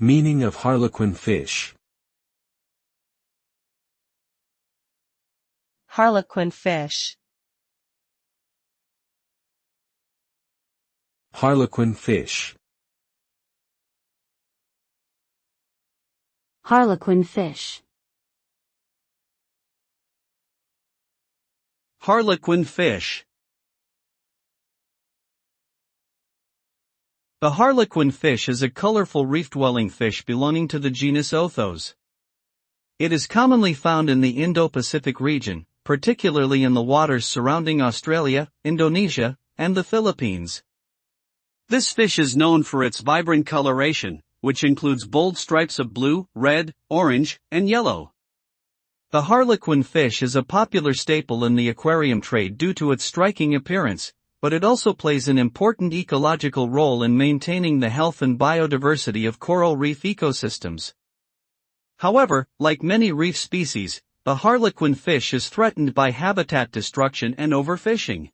Meaning of harlequin fish. Harlequin fish. Harlequin fish. Harlequin fish. Harlequin fish. The harlequin fish is a colorful reef-dwelling fish belonging to the genus Othos. It is commonly found in the Indo-Pacific region, particularly in the waters surrounding Australia, Indonesia, and the Philippines. This fish is known for its vibrant coloration, which includes bold stripes of blue, red, orange, and yellow. The harlequin fish is a popular staple in the aquarium trade due to its striking appearance, but it also plays an important ecological role in maintaining the health and biodiversity of coral reef ecosystems. However, like many reef species, the harlequin fish is threatened by habitat destruction and overfishing.